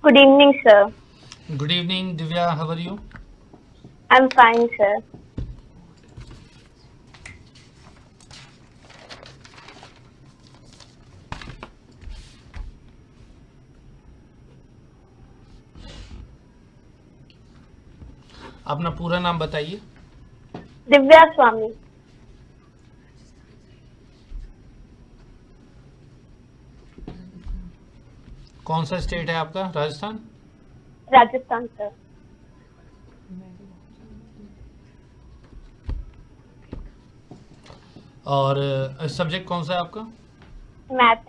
Good evening, sir. Good evening, Divya. How are you? I'm fine, sir. अपना पूरा नाम बताइए। Divya Swami, कौन सा स्टेट है आपका? राजस्थान। Rajasthan, sir. और सब्जेक्ट कौन सा है आपका? Math.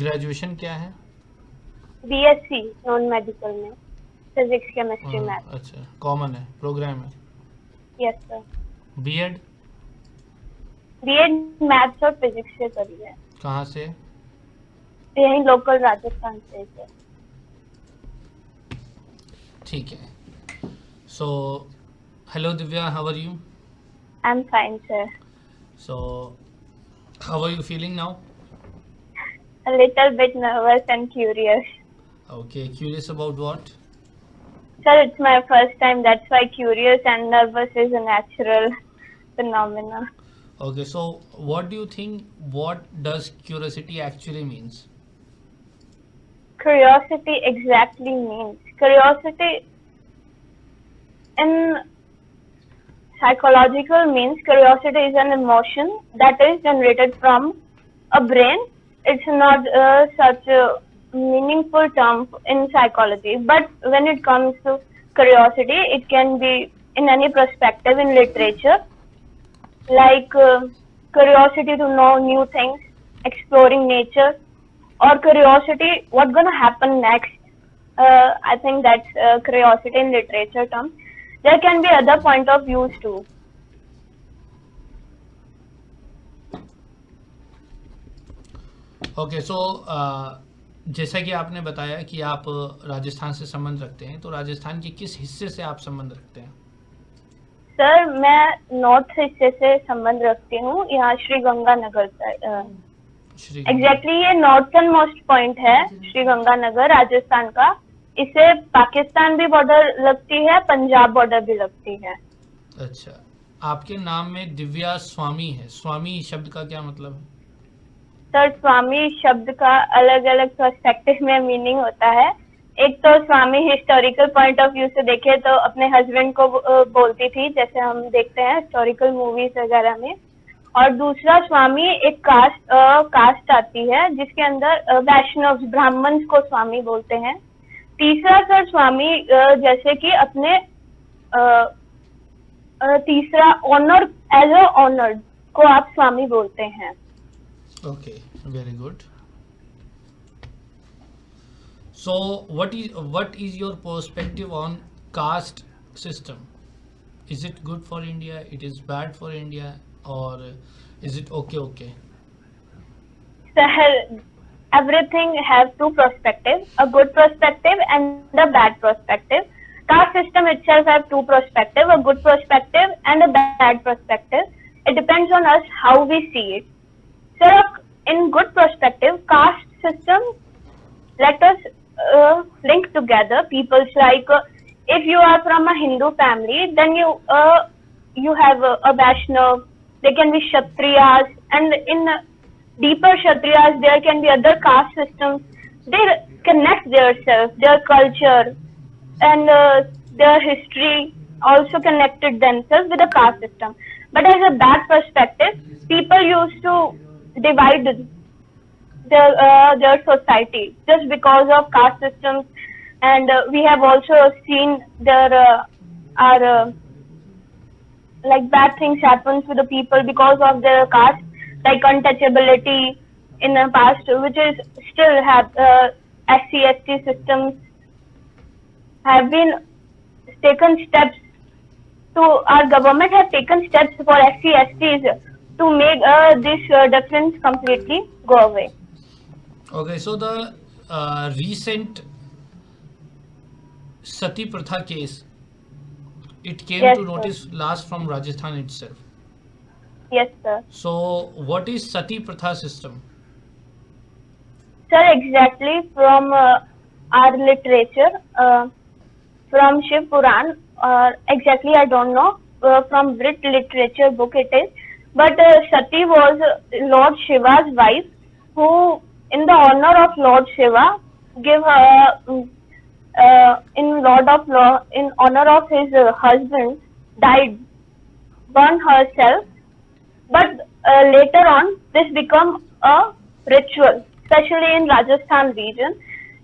ग्रेजुएशन क्या है? BSc, non-medical में. Physics, chemistry, math. अच्छा, कॉमन है, प्रोग्राम है। Yes, sir. BEd B.Ed Maths और Physics से करी है. कहाँ से? यही लोकल राजस्थान से है. ठीक है। So hello Divya, how are you? I'm fine, sir. So how are you feeling now? A little bit nervous and curious. Okay, curious about what? Sir, it's my first time. That's why curious and nervous is a natural phenomena. Okay, so what do you think, what does curiosity actually means? Curiosity exactly means curiosity in psychological means curiosity is an emotion that is generated from a brain. It's not such a meaningful term in psychology, but when it comes to curiosity, it can be in any perspective in literature, like curiosity to know new things, exploring nature, or curiosity what's gonna happen next. I think that's curiosity in literature term. There can be other point of views too. Okay, so जैसा कि आपने बताया कि आप राजस्थान से संबंध रखते हैं, तो राजस्थान के किस हिस्से से आप संबंध रखते हैं? सर, मैं नॉर्थ हिस्से से संबंध रखती हूँ, यहाँ श्री गंगानगर श्री एग्जैक्टली ये नॉर्थन मोस्ट पॉइंट है श्री गंगानगर राजस्थान का. इसे पाकिस्तान भी बॉर्डर लगती है, पंजाब बॉर्डर भी लगती है. अच्छा, आपके नाम में दिव्या स्वामी है। स्वामी शब्द का क्या मतलब है? सर, स्वामी शब्द का अलग अलग पर्सपेक्टिव में मीनिंग होता है. एक तो स्वामी हिस्टोरिकल पॉइंट ऑफ व्यू से देखे तो अपने हस्बैंड को बोलती थी, जैसे हम देखते हैं हिस्टोरिकल मूवीज वगैरह में. और दूसरा स्वामी एक कास्ट आती है जिसके अंदर वैष्णव ब्राह्मण को स्वामी बोलते हैं. तीसरा सर स्वामी जैसे कि अपने तीसरा ऑनर एज अ ऑनर्ड को आप स्वामी बोलते हैं. Okay, very good. So what is your perspective on caste system? Is it good for India? It is bad for India? Or is it okay? Sir, everything has two perspectives, a good perspective and a bad perspective. Caste system itself has two perspectives, a good perspective and a bad perspective. It depends on us how we see it. So, in good perspective, caste system let us link together peoples like if you are from a Hindu family, then you have a Vaishnav, there can be Kshatriyas, and in deeper Kshatriyas there can be other caste systems. They connect themselves, their culture, and their history also connected themselves with the caste system. But as a bad perspective, people used to divide their society just because of caste systems, and we have also seen there are like bad things happen to the people because of their caste, like untouchability in the past, which is still have SC/ST systems have been taken steps to, our government has taken steps for SC/STs to make this difference completely go away. Okay, so the recent Sati Pratha case, it came Yes, to sir. notice last from Rajasthan itself. Yes, sir. So, what is Sati Pratha system? Sir, exactly from our literature, from Shiv Puran, exactly I don't know from which literature book it is, but Sati was Lord Shiva's wife, who, in the honor of Lord Shiva, give her in honor of his husband, died, burned herself, but later on this become a ritual, especially in Rajasthan region,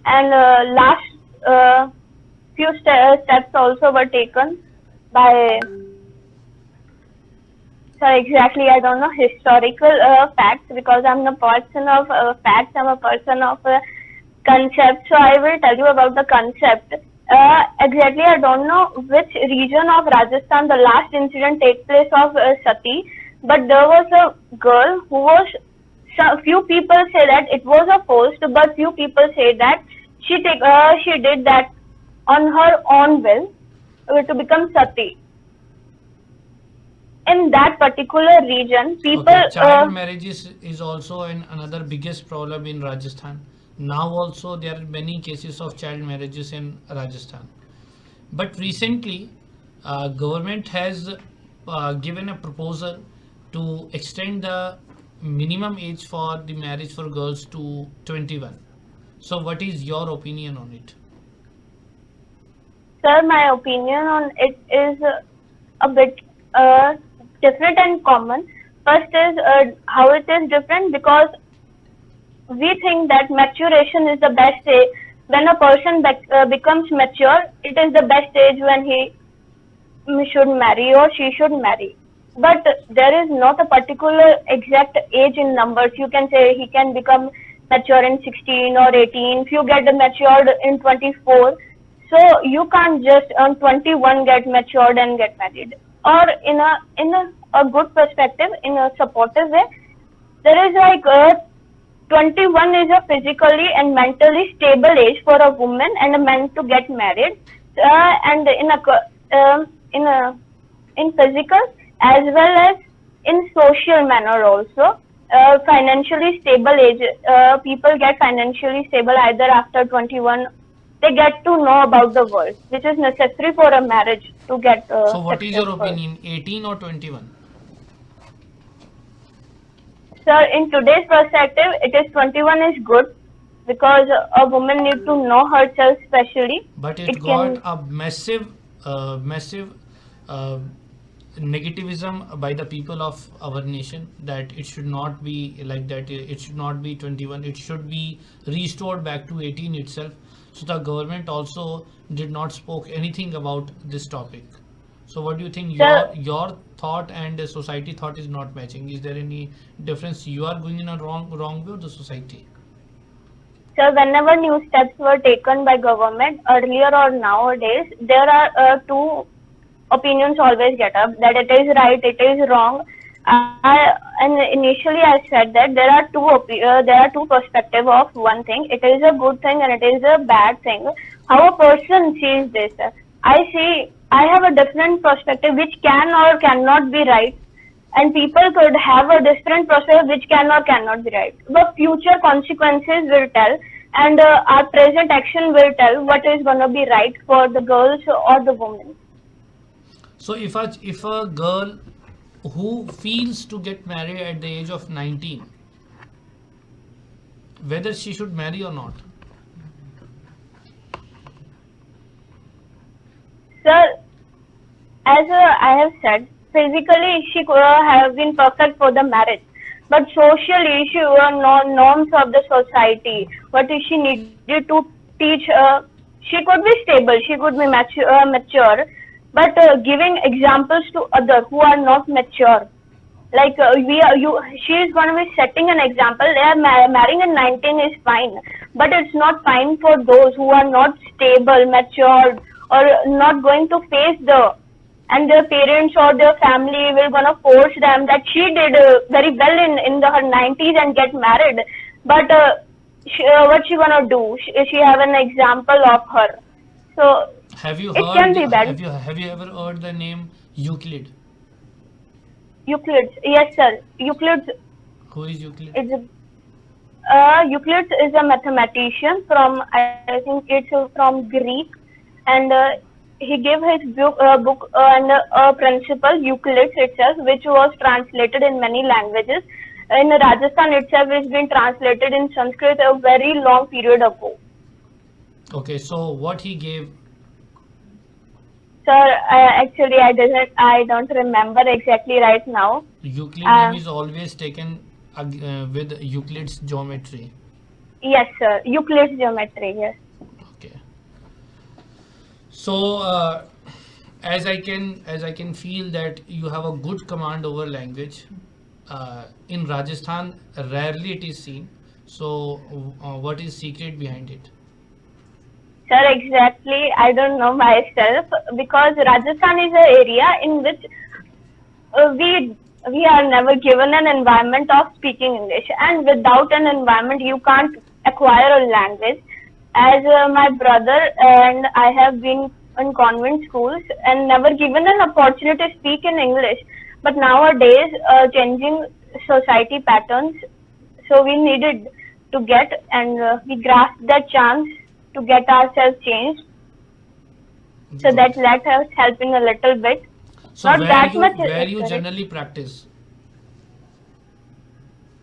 and last few steps also were taken by, so exactly I don't know historical facts, because I'm a person of facts, I'm a person of concept, so I will tell you about the concept. Exactly I don't know which region of Rajasthan the last incident take place of Sati, but there was a girl who was, few people say that it was a forced, but few people say that she did that on her own will to become Sati. In that particular region, people, Okay, child marriages is also another biggest problem in Rajasthan. Now also there are many cases of child marriages in Rajasthan. But recently, government has given a proposal to extend the minimum age for the marriage for girls to 21. So, what is your opinion on it? sir, my opinion on it is a bit uh, different and common. First is how it is different, because we think that maturation is the best age. When a person becomes mature, it is the best age when he should marry or she should marry. But there is not a particular exact age in numbers. You can say he can become mature in 16 or 18. If you get matured in 24, so you can't just on 21 get matured and get married. Or in a good perspective, in a supportive way, there is like 21 is a physically and mentally stable age for a woman and a man to get married, and in physical as well as in social manner also. Financially stable age, people get financially stable either after 21. They get to know about the world, which is necessary for a marriage to get So, what is your successful. opinion? 18 or 21? Sir, in today's perspective, it is 21 is good, because a woman need to know herself specially. But it It got can, a massive uh, negativism by the people of our nation that it should not be like that. It should not be 21. It should be restored back to 18 itself. So the government also did not spoke anything about this topic. So what do you think? sir, Your thought and the society thought is not matching. Is there any difference? You are going in a wrong way, or the society? sir, whenever new steps were taken by government earlier or nowadays, there are two opinions always get up, that it is right, it is wrong. And initially I said that there are two perspectives of one thing. It is a good thing and it is a bad thing. How a person sees this. I have a different perspective which can or cannot be right, and people could have a different perspective which can or cannot be right. But future consequences will tell, and our present action will tell what is going to be right for the girls or the women. So if a girl who feels to get married at the age of 19, whether she should marry or not? Sir, as I have said, physically she could have been perfect for the marriage, but socially she were norms of the society. What is she needed to teach? She could be stable, she could be mature, but giving examples to others who are not mature. Like she is going to be setting an example. They are marrying at 19 is fine, but it's not fine for those who are not stable, matured, or not going to face and their parents or their family will gonna force them that she did very well in her 90s and get married, but what she gonna do? She have an example of her, so Have you it can heard? be bad. Have you ever heard the name Euclid? Euclid. Yes, sir. Euclid Who is Euclid? is Euclid is a mathematician from, I think it's from Greek, and he gave his book and a principle Euclid itself, which was translated in many languages. In Rajasthan itself, it's been translated in Sanskrit a very long period ago. Okay, so what he gave? Sir, actually, I don't remember exactly right now. Euclid name is always taken with Euclid's geometry. Yes, sir. Euclid's geometry. Yes. Okay. So as I can feel that you have a good command over language. In Rajasthan, rarely it is seen. So what is secret behind it? Sir, exactly. I don't know myself, because Rajasthan is an area in which we are never given an environment of speaking English, and without an environment you can't acquire a language. As my brother and I have been in convent schools and never given an opportunity to speak in English, but nowadays changing society patterns, so we needed to get, and we grasped that chance to get ourselves changed. So Good. that let us helping a little bit. So Not where that you much, where you correct. generally practice?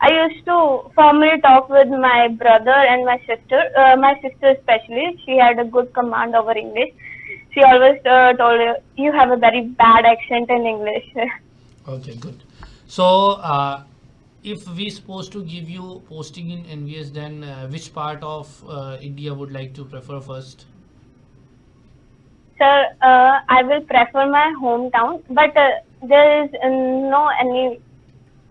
I used to formally talk with my brother and my sister. My sister especially, she had a good command over English. She always told you have a very bad accent in English. Okay, good. So if we supposed to give you posting in NVS, then which part of India would like to prefer first? Sir, I will prefer my hometown, but there is no any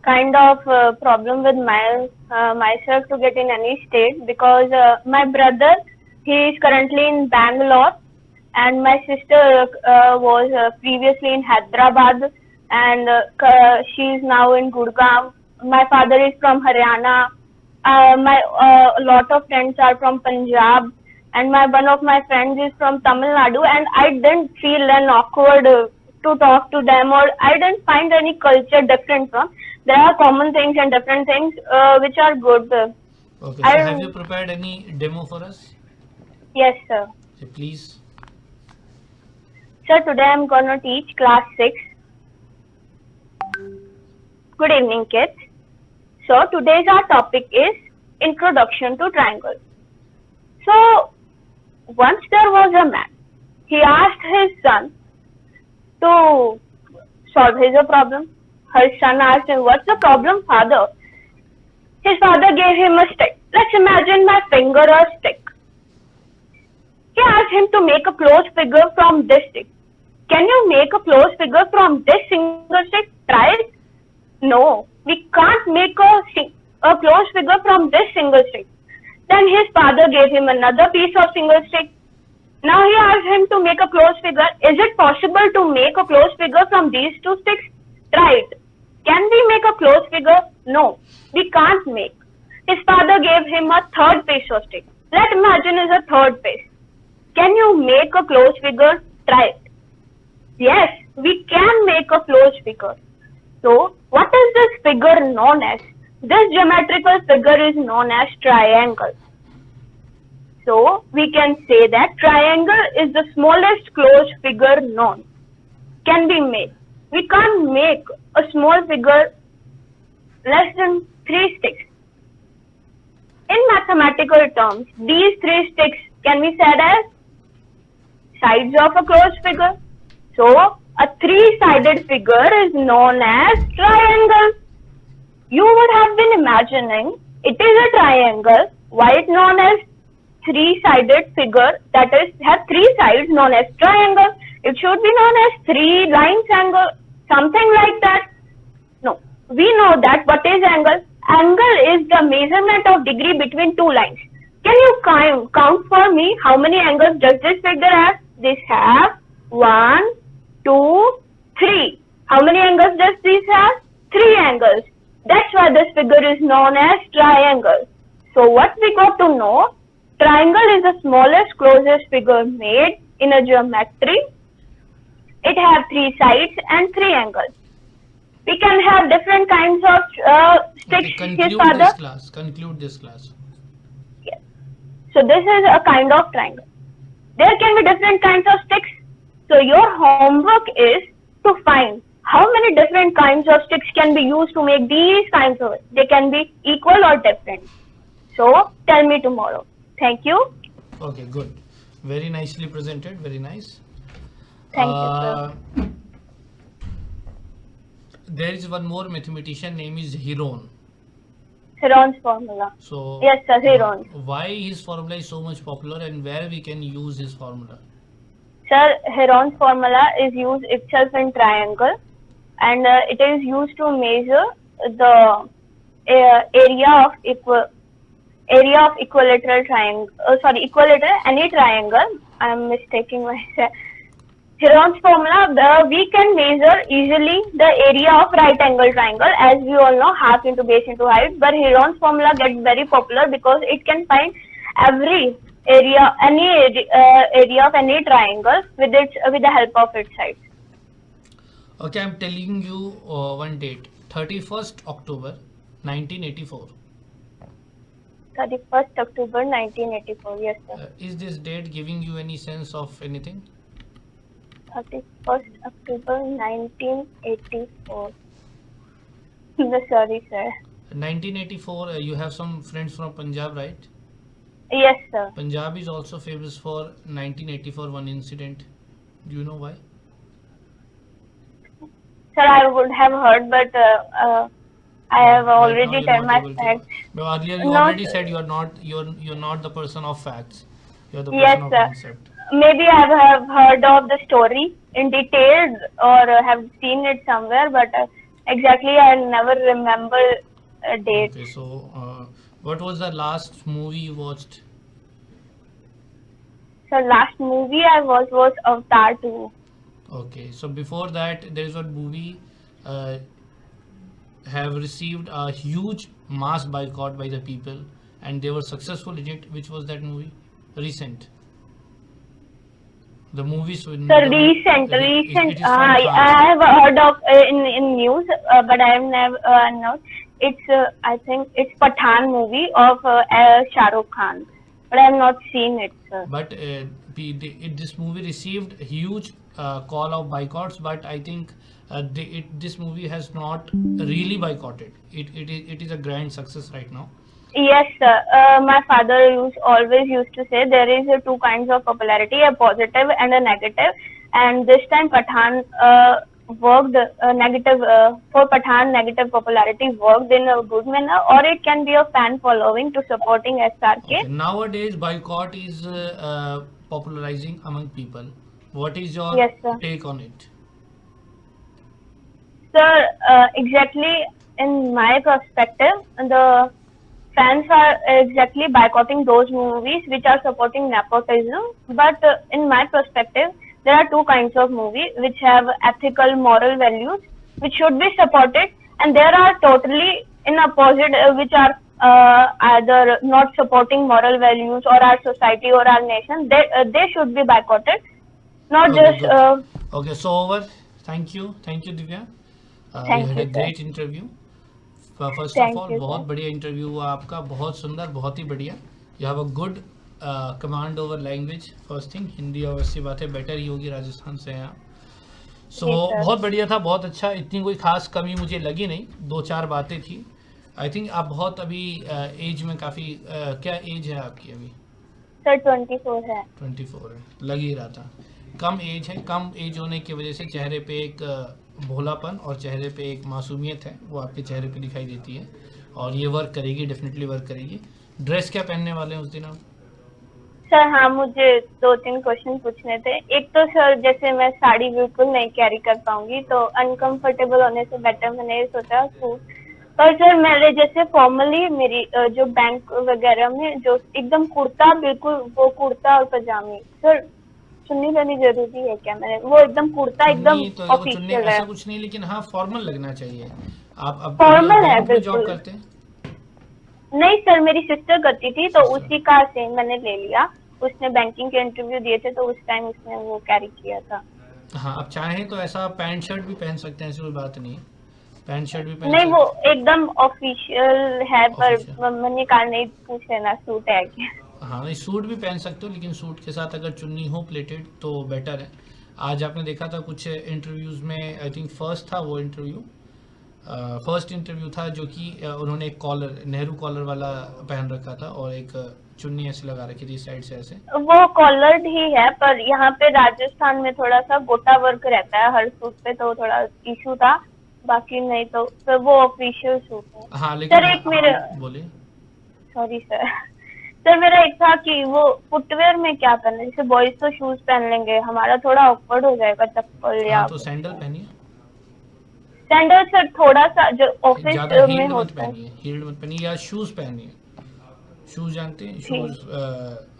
kind of problem with myself to get in any state, because my brother, he is currently in Bangalore, and my sister was previously in Hyderabad, and she is now in Gurgaon. My father is from Haryana. My lot of friends are from Punjab, and one of my friends is from Tamil Nadu, and I didn't feel an awkward to talk to them, or I didn't find any culture different from. There are common things and different things which are good. Okay, so have you prepared any demo for us? Yes, sir. Okay, please. Sir, today I'm gonna teach class 6. Good evening, kids. So today's our topic is Introduction to Triangles. So once there was a man. He asked his son to solve his problem. His son asked him, "What's the problem, father?" His father gave him a stick. Let's imagine my finger a stick. He asked him to make a closed figure from this stick. Can you make a closed figure from this single stick? Try it. No, we can't make a closed figure from this single stick. Then his father gave him another piece of single stick. Now he asked him to make a closed figure. Is it possible to make a closed figure from these two sticks? Try it. Can we make a closed figure? No, we can't make. His father gave him a third piece of stick. Let's imagine is a third piece. Can you make a closed figure? Try it. Yes, we can make a closed figure. So, what is this figure known as? This geometrical figure is known as triangle. So, we can say that triangle is the smallest closed figure known. Can be made. We can't make a small figure less than 3 sticks. In mathematical terms, these 3 sticks can be said as sides of a closed figure. So, a 3-sided figure is known as triangle. You would have been imagining it is a triangle. Why it's known as 3-sided figure, that is, have 3 sides known as triangle. It should be known as 3 lines angle, something like that. No, we know that what is angle? Angle is the measurement of degree between 2 lines. Can you count for me how many angles does this figure have? This have 1, 2, 3. How many angles does this have? 3 angles. That's why this figure is known as triangle. So what we got to know, triangle is the smallest closest figure made in a geometry. It have 3 sides and 3 angles. We can have have different kinds of sticks. Okay, His conclude father. this class. Conclude this class. Yes. So this is a kind of triangle. There can be different kinds of sticks. So your homework is to find how many different kinds of sticks can be used to make these kinds of. They can be equal or different. So tell me tomorrow. Thank you. Okay, good. Very nicely presented. Very nice. Thank you, sir. There is one more mathematician name is Heron. Heron's formula. So Yes, sir, Heron. Why his formula is so much popular and where we can use his formula? Sir, Heron's formula is used itself in triangle, and it is used to measure the area of equilateral triangle. Equilateral any triangle. I am mistaking myself. Heron's formula, we can measure easily the area of right angle triangle, as we all know, half into base into height. But Heron's formula gets very popular because it can find every area, any area of any triangle with the help of its sides. Okay, I'm telling you one date, 31st October 1984. 31st October 1984. Yes, sir. Is this date giving you any sense of anything? 31st October 1984. Sorry, sir. 1984, you have some friends from Punjab, right? Yes, sir. Punjab is also famous for 1984 one incident. Do you know why? Sir, I would have heard, but I have already told my facts. No, earlier you No, already sir. said you're not the person of facts. You're the Yes, person of sir. concept. Maybe I have heard of the story in detail or have seen it somewhere, but exactly I never remember a date. Okay, so what was the last movie you watched? So last movie I watched was Avatar 2. Okay, so before that there is one movie have received a huge mass boycott by the people and they were successful in it. Which was that movie? Recent. The movies with So recent. it is from I France. have heard of in news, but I have never known. It's I think it's Pathan movie of Shah Rukh Khan, but I have not seen it, sir. But this movie received huge call of boycotts, but I think this movie has not really boycotted. It is a grand success right now. Yes, sir. My father always used to say there is two kinds of popularity, a positive and a negative. And this time Pathan worked negative for Pathan, negative popularity worked in a good manner, or it can be a fan following to supporting SRK. Okay. Nowadays, boycott is popularizing among people. What is your Yes, sir. take on it? Sir, exactly in my perspective, the fans are exactly boycotting those movies which are supporting nepotism. But in my perspective, there are two kinds of movies which have ethical, moral values which should be supported, and there are totally in opposite which are either not supporting moral values or our society or our nation. They should be boycotted, not Okay, just. good. Okay, so over. Thank you, Divya. Thank You had you, a sir. great interview. First Thank of all, you, बहुत sir. बढ़िया interview हुआ आपका, बहुत सुंदर, बहुत ही बढ़िया. You have a good command over language. First thing, Hindi obviously बात है बेटर ही होगी, राजस्थान से हैं आप. सो जी, सर. बहुत बढ़िया था, बहुत अच्छा. इतनी कोई खास कमी मुझे लगी नहीं, दो चार बातें थी. आई थिंक आप बहुत अभी एज में काफ़ी क्या एज है आपकी अभी? सर 24 है. 24 है, लग ही रहा था. कम एज है, कम एज होने की वजह से चेहरे पे एक भोलापन और चेहरे पे एक मासूमियत है, वो आपके चेहरे पे दिखाई देती है और ये वर्क करेगी, डेफिनेटली वर्क करेगी. ड्रेस क्या पहनने वाले हैं उस दिन आप? सर हाँ, मुझे 2-3 क्वेश्चन पूछने थे. एक तो सर जैसे मैं साड़ी बिल्कुल नहीं कैरी कर पाऊंगी, तो अनकंफर्टेबल होने से बेटर मैंने ये सोचा सूट. पर सर मेरे जैसे फॉर्मली मेरी जो बैंक वगैरह में जो एकदम कुर्ता, बिल्कुल वो कुर्ता और पजामी, सर चुन्नी लेनी जरूरी है क्या? मैंने वो एकदम कुर्ता एकदम नहीं, तो वो चुन्नी ऑफिशियल है. ऐसा कुछ नहीं, लेकिन हाँ फॉर्मल लगना चाहिए. आप अब Formal है, बैंक में जॉब बिल्कुल. करते हैं? नहीं सर, मेरी सिस्टर करती थी तो उसी का सेम मैंने ले लिया. उसने बैंकिंग के इंटरव्यू दिए थे तो उस टाइम उसने वो कैरी किया था. हाँ, आप चाहें तो ऐसा पैंट शर्ट भी पहन सकते हैं, ऐसी कोई बात नहीं है. पैंट शर्ट भी पहन नहीं, वो सकते एकदम ऑफिशियल है, पर Official। मैंने कहा नहीं, पूछ लेना सूट है क्या। हाँ नहीं, सूट भी पहन सकते हो, लेकिन सूट के साथ अगर चुन्नी हो प्लेटेड तो बेटर है। आज आपने देखा था कुछ इंटरव्यूज़ में, आई थिंक फर्स्ट था वो इंटरव्यू, फर्स्ट इंटरव्यू था जो कि उन्होंने एक कॉलर, नेहरू कॉलर वाला पहन रखा था और एक चुन्नी ऐसे लगा रखी थी साइड से ऐसे। वो कॉलर्ड ही है, पर यहाँ पे राजस्थान में थोड़ा सा गोटा वर्क रहता है हर सूट पे, तो थोड़ा इशू था, बाकी नहीं तो फिर वो ऑफिशियल सूट है। हाँ लेकिन सर एक मेरे, बोलिए। सॉरी सर, सर मेरा एक था कि वो फुटवेयर में क्या पहनना है, जैसे बॉयज तो शूज पहन लेंगे, हमारा थोड़ा ऑकवर्ड हो जाएगा चप्पल या हाँ तो सैंडल पहनिए, सैंडल। सर थोड़ा सा जो ऑफिस ज़्यादा में हील्ड मत होता है। पहनिए, हील्ड मत पहनिए, या शूज़ पहनिए। शूज़ जानते हैं,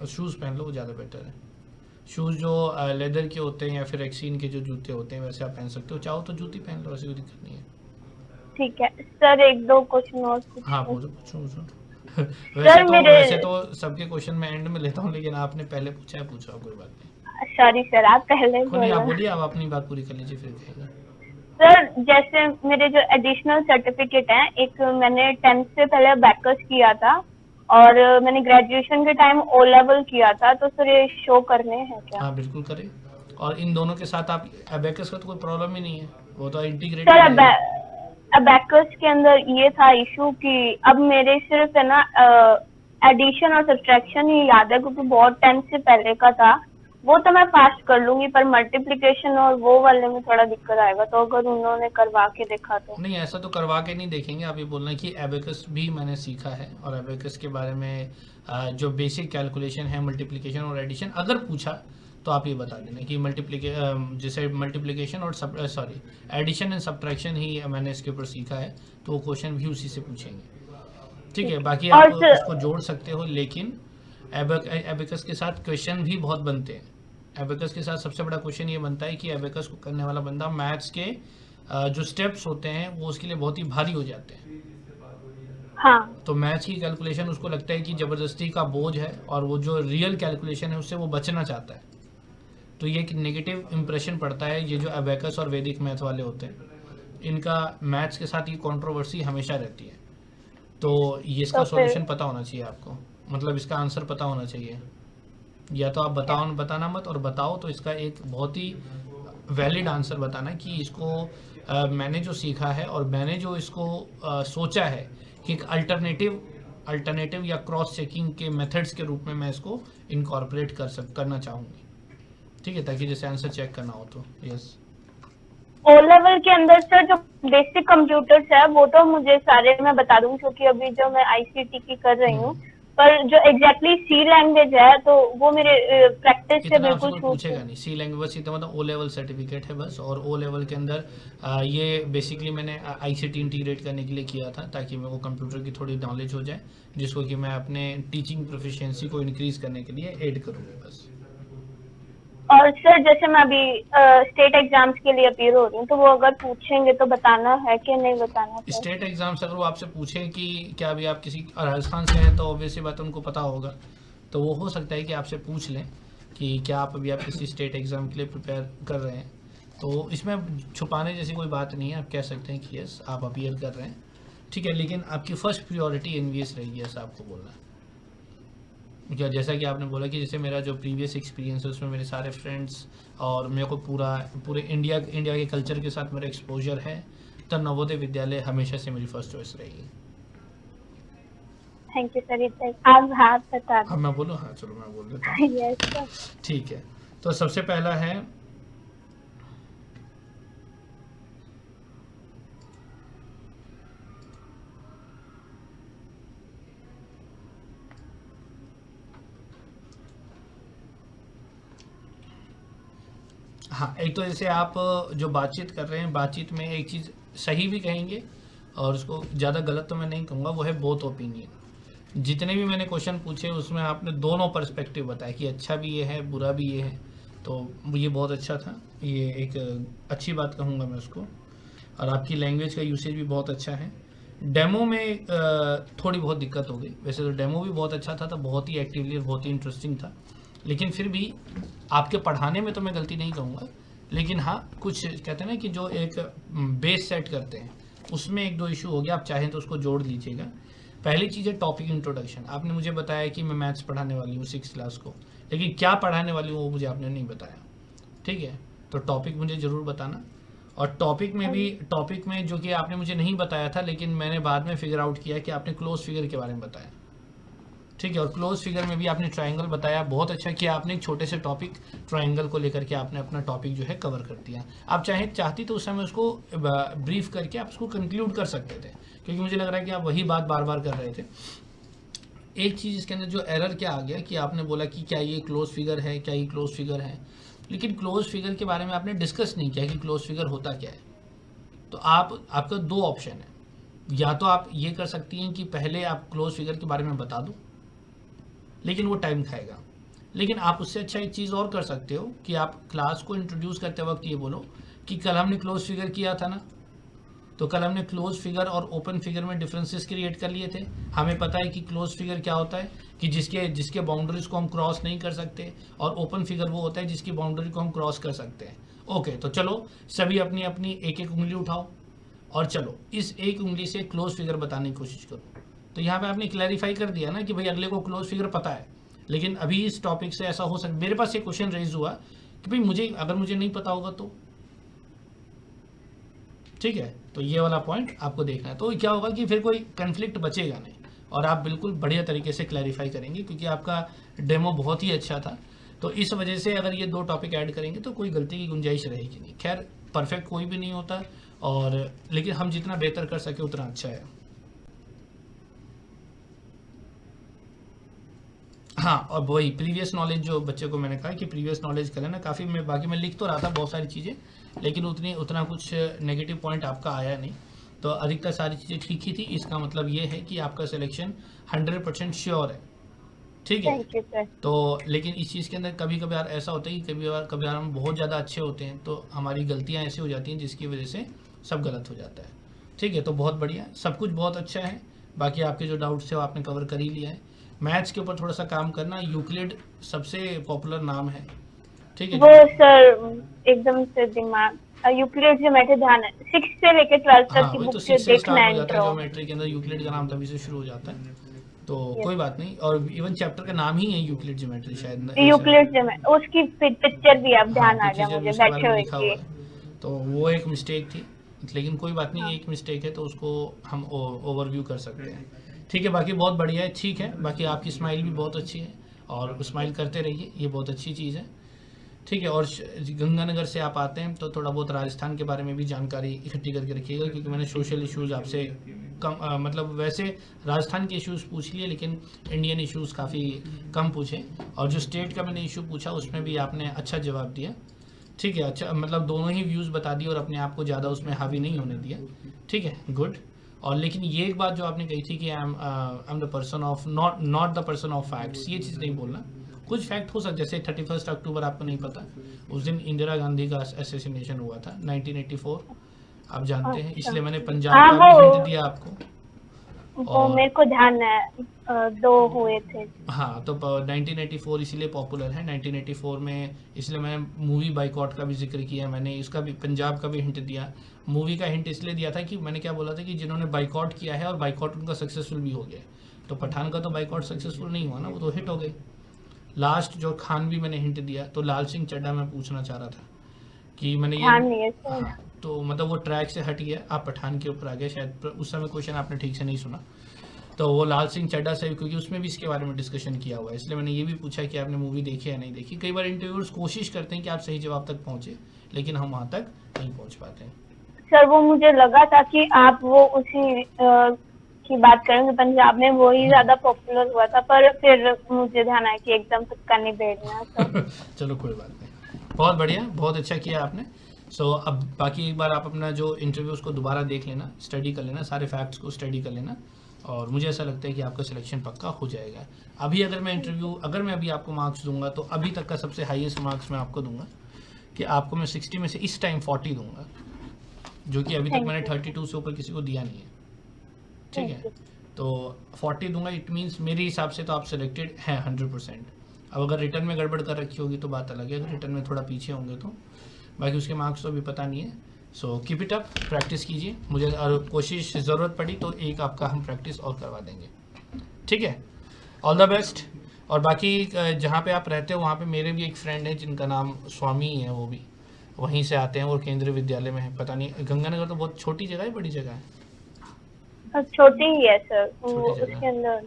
शूज़ पहन लो, वो ज़्यादा बेटर है। शूज़ जो लेदर के होते हैं या फिर एक्सीन के जो जूते होते हैं वैसे आप पहन सकते हो, चाहो तो जूती पहन लो, ऐसी कोई दिक्कत नहीं है। ठीक है सर, एक दो क्वेश्चन और हाँ पूछूं? पूछो। सर मेरे, वैसे तो सबके क्वेश्चन मैं एंड में लेता हूँ, लेकिन आपने पहले पूछा है, पूछो, कोई बात नहीं। सॉरी सर, आप पहले कोई नहीं, आप बोलो। बोलिए, आप अपनी बात पूरी कर लीजिए फिर कहेंगे। सर जैसे मेरे जो एडिशनल सर्टिफिकेट हैं, एक मैंने 10th से पहले बैकर्स किया था और मैंने ग्रेजुएशन के टाइम ओ लेवल किया था, तो सर ये शो करने हैं क्या? हाँ बिल्कुल करें, और इन दोनों के साथ आप अबेकस का तो कोई प्रॉब्लम ही नहीं है, वो तो सर इंटीग्रेटेड है। अबैकस के अंदर ये था इशू कि अब मेरे सिर्फ है ना एडिशन और सब्ट्रैक्शन ही याद है, क्योंकि बहुत 10th से पहले का था, वो तो मैं फास्ट कर लूंगी, पर मल्टीप्लिकेशन और वो वाले में थोड़ा दिक्कत आएगा, तो अगर उन्होंने करवा के देखा तो। नहीं, ऐसा तो करवा के नहीं देखेंगे, आप ये बोलना कि एबेकस भी मैंने सीखा है, और एबेकस के बारे में जो बेसिक कैलकुलेशन है, मल्टीप्लिकेशन और एडिशन, अगर पूछा तो आप ये बता देना कि जैसे मल्टीप्लिकेशन और एडिशन एंड सब्ट्रैक्शन ही मैंने इसके ऊपर सीखा है, तो वो क्वेश्चन भी उसी से पूछेंगे। ठीक है, बाकी आप और उसको जोड़ सकते हो, लेकिन एबेकस के साथ क्वेश्चन भी बहुत बनते हैं। एबेकस के साथ सबसे बड़ा क्वेश्चन ये बनता है कि एबेकस को करने वाला बंदा मैथ्स के जो स्टेप्स होते हैं वो उसके लिए बहुत ही भारी हो जाते हैं। हाँ, तो मैथ्स की कैलकुलेशन उसको लगता है कि ज़बरदस्ती का बोझ है, और वो जो रियल कैलकुलेशन है उससे वो बचना चाहता है। तो ये एक नेगेटिव इंप्रेशन पड़ता है, ये जो एबेकस और वैदिक मैथ वाले होते हैं, इनका मैथ्स के साथ ये कंट्रोवर्सी हमेशा रहती है। तो ये इसका तो सॉल्यूशन फिर पता होना चाहिए आपको, मतलब इसका आंसर पता होना चाहिए, या तो आप बताना मत, और बताओ तो इसका एक बहुत ही वैलिड आंसर बताना कि इसको मैंने जो सीखा है और मैंने जो इसको सोचा है कि एक अल्टरनेटिव या क्रॉस चेकिंग के मेथड्स के रूप में मैं इसको इनकॉर्पोरेट करना चाहूँगी। ठीक है, ताकि जैसे आंसर चेक करना हो तो। यस, ओ लेवल के अंदर सर जो बेसिक कंप्यूटर्स है वो तो मुझे सारे मैं बता दूंगी, क्योंकि अभी जो मैं आईसीटी की कर रही हूँ, पर जो एग्जैक्टली सी लैंग्वेज है तो वो मेरे प्रैक्टिस से इतना आपसे बिल्कुल कोई छूट पूछेगा है। नहीं। सी लैंग्वेज बस इतना मतलब ओ लेवल सर्टिफिकेट है बस, और ओ लेवल के अंदर ये बेसिकली मैंने आईसीटी इंटीग्रेट करने के लिए किया था, ताकि मेरे को कंप्यूटर की थोड़ी नॉलेज हो जाए, जिसको कि मैं अपने टीचिंग प्रोफिशिएंसी को इंक्रीज करने के लिए ऐड करूँगी बस। और सर जैसे मैं अभी स्टेट एग्जाम्स के लिए अपीयर हो रही हूँ, तो वो अगर पूछेंगे तो बताना है कि नहीं बताना सर? स्टेट एग्जाम्स अगर वो आपसे पूछें कि क्या अभी आप किसी राजस्थान से हैं, तो ऑब्वियसली बात उनको पता होगा, तो वो हो सकता है कि आपसे पूछ लें कि क्या आप किसी स्टेट एग्ज़ाम के लिए प्रिपेयर कर रहे हैं। तो इसमें छुपाने जैसी कोई बात नहीं है, आप कह सकते हैं कि यस आप अपीयर कर रहे हैं, ठीक है, लेकिन आपकी फर्स्ट प्रायोरिटी एनवीएस रहेगी, ऐसा आपको बोलना है। क्या, जैसा कि आपने बोला कि जैसे मेरा जो प्रीवियस एक्सपीरियंस है उसमें मेरे सारे फ्रेंड्स और मेरे को पूरे इंडिया के कल्चर के साथ मेरा एक्सपोजर है, तो नवोदय विद्यालय हमेशा से मेरी फर्स्ट चॉइस रहेगी। थैंक यू सर, आप हाथ बता अब मैं बोलूँ? हाँ चलो मैं बोल देता हूँ। Yes sir. ठीक है, तो सबसे पहला है हाँ, एक तो जैसे आप जो बातचीत कर रहे हैं, बातचीत में एक चीज़ सही भी कहेंगे और उसको ज़्यादा गलत तो मैं नहीं कहूँगा, वो है बोथ ओपिनियन। जितने भी मैंने क्वेश्चन पूछे उसमें आपने दोनों पर्सपेक्टिव बताया कि अच्छा भी ये है, बुरा भी ये है, तो ये बहुत अच्छा था, ये एक अच्छी बात कहूँगा मैं उसको। और आपकी लैंग्वेज का यूसेज भी बहुत अच्छा है। डेमो में थोड़ी बहुत दिक्कत हो गई, वैसे तो डेमो भी बहुत अच्छा था, बहुत ही एक्टिवली और बहुत ही इंटरेस्टिंग था, लेकिन फिर भी आपके पढ़ाने में तो मैं गलती नहीं कहूँगा, लेकिन हाँ कुछ कहते हैं ना कि जो एक बेस सेट करते हैं उसमें 1-2 इशू हो गया, आप चाहें तो उसको जोड़ लीजिएगा। पहली चीज़ है टॉपिक इंट्रोडक्शन। आपने मुझे बताया कि मैं मैथ्स पढ़ाने वाली हूँ 6th क्लास को, लेकिन क्या पढ़ाने वाली हूँ वो मुझे आपने नहीं बताया, ठीक है? तो टॉपिक मुझे ज़रूर बताना। और टॉपिक में जो कि आपने मुझे नहीं बताया था, लेकिन मैंने बाद में फिगर आउट किया कि आपने क्लोज फिगर के बारे में बताया, ठीक है? और क्लोज फिगर में भी आपने ट्राइंगल बताया, बहुत अच्छा किया आपने। एक छोटे से टॉपिक ट्राइंगल को लेकर के आपने अपना टॉपिक जो है कवर कर दिया। आप चाहती तो उस समय उसको ब्रीफ करके आप उसको कंक्लूड कर सकते थे, क्योंकि मुझे लग रहा है कि आप वही बात बार बार कर रहे थे। एक चीज़ इसके अंदर जो एरर क्या आ गया कि आपने बोला कि क्या ये क्लोज फिगर है, क्या ये क्लोज फिगर है, लेकिन क्लोज फिगर के बारे में आपने डिस्कस नहीं किया कि क्लोज फिगर होता क्या है। तो आपका 2 ऑप्शन है, या तो आप ये कर सकती हैं कि पहले आप क्लोज फिगर के बारे में बता दो, लेकिन वो टाइम खाएगा। लेकिन आप उससे अच्छा एक चीज़ और कर सकते हो कि आप क्लास को इंट्रोड्यूस करते वक्त ये बोलो कि कल हमने क्लोज फिगर किया था ना, तो कल हमने क्लोज फिगर और ओपन फिगर में डिफरेंसेस क्रिएट कर लिए थे। हमें पता है कि क्लोज फिगर क्या होता है कि जिसके बाउंड्रीज को हम क्रॉस नहीं कर सकते, और ओपन फिगर वो होता है जिसकी बाउंड्री को हम क्रॉस कर सकते हैं। ओके, तो चलो सभी अपनी अपनी एक एक उंगली उठाओ और चलो इस एक उंगली से क्लोज फिगर बताने की कोशिश करो। तो यहाँ पे आपने क्लैरिफाई कर दिया ना कि भाई अगले को क्लोज फिगर पता है, लेकिन अभी इस टॉपिक से ऐसा हो सकता। मेरे पास एक क्वेश्चन रेज हुआ कि भाई अगर मुझे नहीं पता होगा तो, ठीक है? तो ये वाला पॉइंट आपको देखना है। तो क्या होगा कि फिर कोई कन्फ्लिक्ट बचेगा नहीं, और आप बिल्कुल बढ़िया तरीके से क्लैरिफाई करेंगे, क्योंकि आपका डेमो बहुत ही अच्छा था। तो इस वजह से अगर ये 2 टॉपिक ऐड करेंगे तो कोई गलती की गुंजाइश रहेगी नहीं। खैर, परफेक्ट कोई भी नहीं होता, और लेकिन हम जितना बेहतर कर सके उतना अच्छा है। हाँ, और वही प्रीवियस नॉलेज जो बच्चे को मैंने कहा कि प्रीवियस नॉलेज कर लेना काफ़ी। बाकी मैं लिख तो रहा था बहुत सारी चीज़ें, लेकिन उतना कुछ नेगेटिव पॉइंट आपका आया नहीं, तो अधिकतर सारी चीज़ें ठीक ही थी। इसका मतलब ये है कि आपका सिलेक्शन 100% श्योर है, ठीक है? Thank you sir. तो लेकिन इस चीज़ के अंदर कभी कभार ऐसा होता है कि कभी हम बहुत ज़्यादा अच्छे होते हैं, तो हमारी गलतियाँ ऐसी हो जाती हैं जिसकी वजह से सब गलत हो जाता है, ठीक है? तो बहुत बढ़िया, सब कुछ बहुत अच्छा है। बाकी आपके जो डाउट्स थे वो आपने कवर कर ही लिया है। मैथ्स के ऊपर थोड़ा सा काम करना। यूक्लिड सबसे पॉपुलर नाम है, ठीक है? वो सर एकदम से दिमाग यूक्लिड ज्योमेट्री ध्यान है 6 से लेकर 12 तक हाँ, की वही बुक तो जो 6 से देखना स्टार्ट हो है जाता है इंट्रो। ज्योमेट्री के अंदर। यूक्लिड का नाम तभी से शुरू हो जाता है, तो कोई बात नहीं। और इवन चैप्टर का नाम ही है यूक्लिड ज्योमेट्री शायद। यूक्लिड ज्योमेट्री, उसकी पिक्चर भी आप ध्यान आ गया पिक्चर भी मुझे उसके बारे बैठे में हुए लिखा हुआ की। है, तो वो एक मिस्टेक थी, लेकिन कोई बात नहीं, हाँ। एक मिस्टेक है तो उसको हम ओवरव्यू कर सकते हैं, ठीक है? बाकी बहुत बढ़िया है, ठीक है? बाकी आपकी स्माइल भी बहुत अच्छी है, और स्माइल करते रहिए, ये बहुत अच्छी चीज़ है, ठीक है? और गंगानगर से आप आते हैं तो थोड़ा बहुत राजस्थान के बारे में भी जानकारी इकट्ठी करके रखिएगा, क्योंकि मैंने सोशल इश्यूज़ आपसे कम मतलब वैसे राजस्थान के इश्यूज़ पूछ लिए, लेकिन इंडियन इश्यूज़ काफ़ी कम पूछे, और जो स्टेट का मैंने इशू पूछा उसमें भी आपने अच्छा जवाब दिया, ठीक है? अच्छा, मतलब दोनों ही व्यूज़ बता दिए और अपने आप को ज़्यादा उसमें हावी नहीं होने दिया, ठीक है? गुड। और लेकिन ये एक बात जो आपने कही थी कि I am the person of not the person of facts, ये चीज़ नहीं बोलना। कुछ फैक्ट हो सकते, जैसे 31 अक्टूबर आपको नहीं पता, उस दिन इंदिरा गांधी का असैसिनेशन हुआ था 1984, आप जानते हैं, इसलिए मैंने पंजाब हाँ, का भी वो हिंट दिया आपको। वो मेरे को ध्यान है 2 हुए थे। हाँ, तो 1984 इसीलिए पॉपुलर है 1984 में, इसलिए मैंने मूवी बाइकॉट का भी जिक्र किया, मैंने इसका भी पंजाब का भी हिंट दिया। मूवी का हिंट इसलिए दिया था कि मैंने क्या बोला था कि जिन्होंने बाइकॉट किया है और बाइकॉट उनका सक्सेसफुल भी हो गया, तो पठान का तो बाइकॉट सक्सेसफुल नहीं हुआ ना, वो तो हिट हो गई। लास्ट जो खान भी मैंने हिंट दिया, तो लाल सिंह चड्ढा मैं पूछना चाह रहा था कि मैंने ध्यान ये नहीं है सर। हाँ, तो मतलब वो ट्रैक से हट गया, आप पठान के ऊपर आ गए शायद, उस समय क्वेश्चन आपने ठीक से नहीं सुना। तो वो लाल सिंह चड्ढा से, क्योंकि उसमें भी इसके बारे में डिस्कशन किया हुआ है, इसलिए मैंने ये भी पूछा कि आपने मूवी देखी या नहीं देखी। कई बार इंटरव्यूअर्स कोशिश करते हैं कि आप सही जवाब तक पहुंचे, लेकिन हम वहाँ तक नहीं पहुंच पाते हैं। सर वो मुझे लगा था कि आप वो उसी की बात करेंगे, पंजाब में वो ही ज्यादा पॉपुलर हुआ था, पर फिर मुझे ध्यान आया कि एकदम तुक्का नहीं भेजना। तो चलो कोई बात नहीं, बहुत बढ़िया, बहुत अच्छा किया आपने। सो अब बाकी एक बार आप अपना जो इंटरव्यूज़ को दोबारा देख लेना, स्टडी कर लेना, सारे फैक्ट्स को स्टडी कर लेना, और मुझे ऐसा लगता है कि आपका सिलेक्शन पक्का हो जाएगा। अभी अगर मैं अभी आपको मार्क्स दूंगा, तो अभी तक का सबसे हाईएस्ट मार्क्स मैं आपको दूंगा कि आपको मैं 60 में से इस टाइम 40 दूंगा, जो कि अभी तक मैंने 32 से ऊपर किसी को दिया नहीं है, ठीक है? तो 40 दूंगा, इट मीन्स मेरे हिसाब से तो आप सिलेक्टेड हैं 100%। अब अगर रिटर्न में गड़बड़ कर रखी होगी तो बात अलग है, अगर रिटर्न में थोड़ा पीछे होंगे तो, बाकी उसके मार्क्स तो अभी पता नहीं है। So keep it up, practice कीजिए, मुझे और कोशिश ज़रूरत पड़ी तो एक आपका हम प्रैक्टिस और करवा देंगे, ठीक है। All the best. और बाकी जहाँ पे आप रहते हो वहाँ पे मेरे भी एक फ्रेंड है जिनका नाम स्वामी है, वो भी वहीं से आते हैं, वो केंद्रीय विद्यालय में है। पता नहीं गंगानगर तो बहुत छोटी जगह है, बड़ी जगह है? छोटी ही है सर, छोटी जगह उसके अंदर।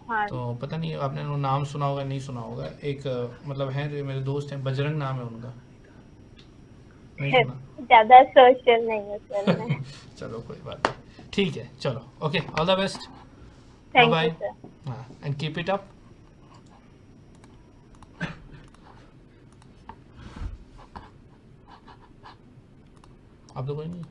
हाँ तो पता नहीं आपने वो नाम सुना होगा नहीं सुना होगा, एक मतलब है मेरे दोस्त हैं, बजरंग नाम है उनका, नहीं सुना? ज्यादा सोशल नहीं है सर मैं। चलो कोई बात नहीं, ठीक है, चलो okay, all the best, thank bye you sir. हाँ, एंड कीप इट अप। आप तो कोई नहीं